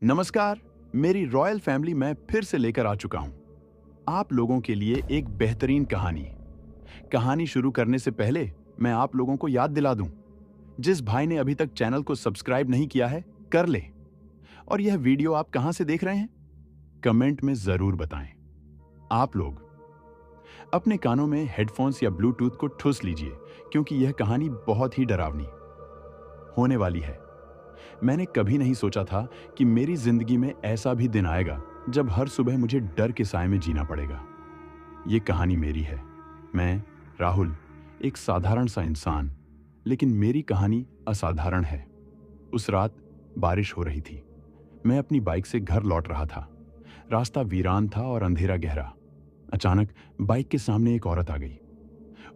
नमस्कार। मेरी royal family मैं फिर से लेकर आ चुका हूं आप लोगों के लिए एक बेहतरीन कहानी। कहानी शुरू करने से पहले मैं आप लोगों को याद दिला दूं, जिस भाई ने अभी तक चैनल को सब्सक्राइब नहीं किया है कर ले। और यह वीडियो आप कहां से देख रहे हैं कमेंट में जरूर बताएं। आप लोग अपने कानों में हेडफोन्स या ब्लूटूथ को ठूस लीजिए, क्योंकि यह कहानी बहुत ही डरावनी होने वाली है। मैंने कभी नहीं सोचा था कि मेरी जिंदगी में ऐसा भी दिन आएगा जब हर सुबह मुझे डर के साए में जीना पड़ेगा। ये कहानी मेरी है। मैं राहुल, एक साधारण सा इंसान, लेकिन मेरी कहानी असाधारण है। उस रात बारिश हो रही थी। मैं अपनी बाइक से घर लौट रहा था। रास्ता वीरान था और अंधेरा गहरा। अचानक बाइक के सामने एक औरत आ गई।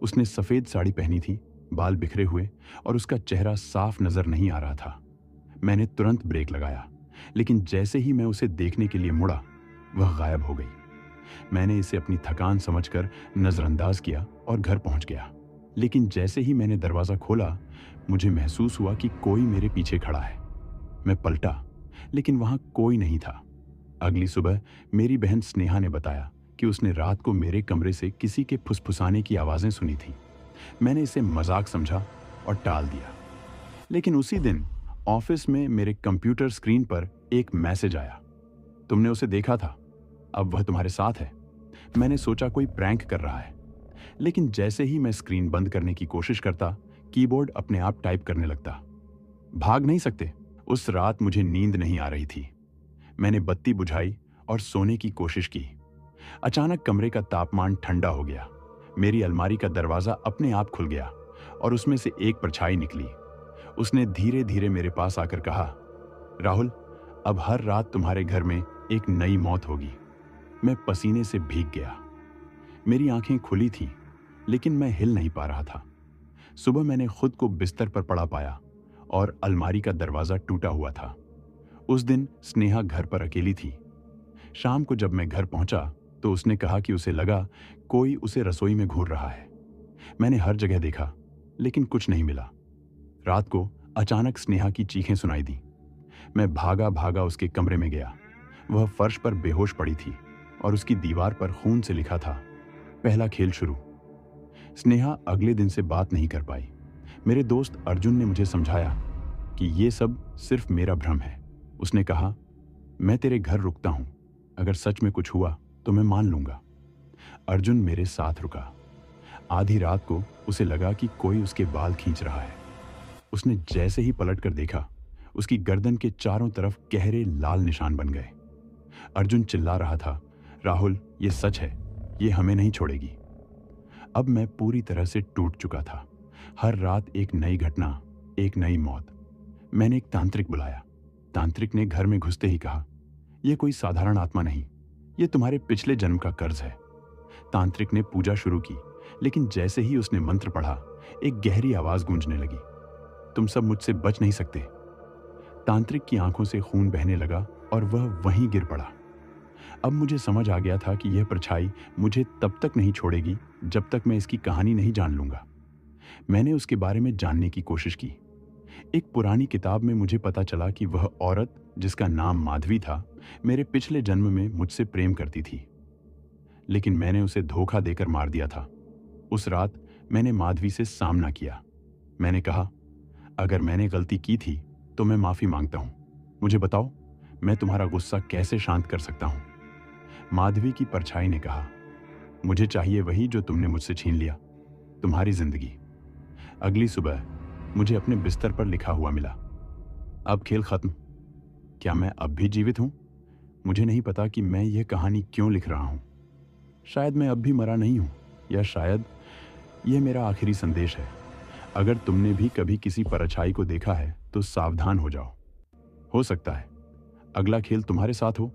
उसने सफेद साड़ी पहनी थी, बाल बिखरे हुए, और उसका चेहरा साफ नजर नहीं आ रहा था। मैंने तुरंत ब्रेक लगाया, लेकिन जैसे ही मैं उसे देखने के लिए मुड़ा, वह गायब हो गई। मैंने इसे अपनी थकान समझकर नजरअंदाज किया और घर पहुंच गया। लेकिन जैसे ही मैंने दरवाजा खोला, मुझे महसूस हुआ कि कोई मेरे पीछे खड़ा है। मैं पलटा, लेकिन वहां कोई नहीं था। अगली सुबह मेरी बहन स्नेहा ने बताया कि उसने रात को मेरे कमरे से किसी के फुसफुसाने की आवाजें सुनी थी। मैंने इसे मजाक समझा और टाल दिया। लेकिन उसी दिन ऑफिस में मेरे कंप्यूटर स्क्रीन पर एक मैसेज आया। तुमने उसे देखा था, अब वह तुम्हारे साथ है। मैंने सोचा कोई प्रैंक कर रहा है, लेकिन जैसे ही मैं स्क्रीन बंद करने की कोशिश करता, कीबोर्ड अपने आप टाइप करने लगता। भाग नहीं सकते। उस रात मुझे नींद नहीं आ रही थी। मैंने बत्ती बुझाई और सोने की कोशिश की। अचानक कमरे का तापमान ठंडा हो गया। मेरी अलमारी का दरवाजा अपने आप खुल गया और उसमें से एक परछाई निकली। उसने धीरे धीरे मेरे पास आकर कहा, राहुल, अब हर रात तुम्हारे घर में एक नई मौत होगी। मैं पसीने से भीग गया। मेरी आंखें खुली थीं, लेकिन मैं हिल नहीं पा रहा था। सुबह मैंने खुद को बिस्तर पर पड़ा पाया और अलमारी का दरवाजा टूटा हुआ था। उस दिन स्नेहा घर पर अकेली थी। शाम को जब मैं घर पहुंचा तो उसने कहा कि उसे लगा कोई उसे रसोई में घूर रहा है। मैंने हर जगह देखा, लेकिन कुछ नहीं मिला। रात को अचानक स्नेहा की चीखें सुनाई दी। मैं भागा भागा उसके कमरे में गया। वह फर्श पर बेहोश पड़ी थी और उसकी दीवार पर खून से लिखा था, पहला खेल शुरू। स्नेहा अगले दिन से बात नहीं कर पाई। मेरे दोस्त अर्जुन ने मुझे समझाया कि ये सब सिर्फ मेरा भ्रम है। उसने कहा, मैं तेरे घर रुकता हूं, अगर सच में कुछ हुआ तो मैं मान लूंगा। अर्जुन मेरे साथ रुका। आधी रात को उसे लगा कि कोई उसके बाल खींच रहा है। उसने जैसे ही पलट कर देखा, उसकी गर्दन के चारों तरफ गहरे लाल निशान बन गए। अर्जुन चिल्ला रहा था, राहुल, ये सच है, ये हमें नहीं छोड़ेगी। अब मैं पूरी तरह से टूट चुका था। हर रात एक नई घटना, एक नई मौत। मैंने एक तांत्रिक बुलाया। तांत्रिक ने घर में घुसते ही कहा, यह कोई साधारण आत्मा नहीं, यह तुम्हारे पिछले जन्म का कर्ज है। तांत्रिक ने पूजा शुरू की, लेकिन जैसे ही उसने मंत्र पढ़ा, एक गहरी आवाज गूंजने लगी, तुम सब मुझसे बच नहीं सकते। तांत्रिक की आंखों से खून बहने लगा और वह वहीं गिर पड़ा। अब मुझे समझ आ गया था कि यह परछाई मुझे तब तक नहीं छोड़ेगी जब तक मैं इसकी कहानी नहीं जान लूंगा। मैंने उसके बारे में जानने की कोशिश की। एक पुरानी किताब में मुझे पता चला कि वह औरत, जिसका नाम माधवी था, मेरे पिछले जन्म में मुझसे प्रेम करती थी, लेकिन मैंने उसे धोखा देकर मार दिया था। उस रात मैंने माधवी से सामना किया। मैंने कहा, अगर मैंने गलती की थी तो मैं माफी मांगता हूं। मुझे बताओ, मैं तुम्हारा गुस्सा कैसे शांत कर सकता हूं। माधवी की परछाई ने कहा, मुझे चाहिए वही जो तुमने मुझसे छीन लिया, तुम्हारी जिंदगी। अगली सुबह मुझे अपने बिस्तर पर लिखा हुआ मिला, अब खेल खत्म। क्या मैं अब भी जीवित हूं? मुझे नहीं पता कि मैं यह कहानी क्यों लिख रहा हूं। शायद मैं अब भी मरा नहीं हूं, या शायद यह मेरा आखिरी संदेश है। अगर तुमने भी कभी किसी परछाई को देखा है तो सावधान हो जाओ। हो सकता है अगला खेल तुम्हारे साथ हो।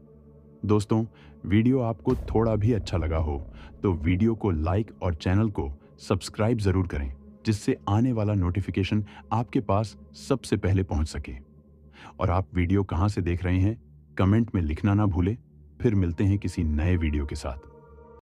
दोस्तों, वीडियो आपको थोड़ा भी अच्छा लगा हो तो वीडियो को लाइक और चैनल को सब्सक्राइब जरूर करें, जिससे आने वाला नोटिफिकेशन आपके पास सबसे पहले पहुंच सके। और आप वीडियो कहां से देख रहे हैं कमेंट में लिखना ना भूलें। फिर मिलते हैं किसी नए वीडियो के साथ।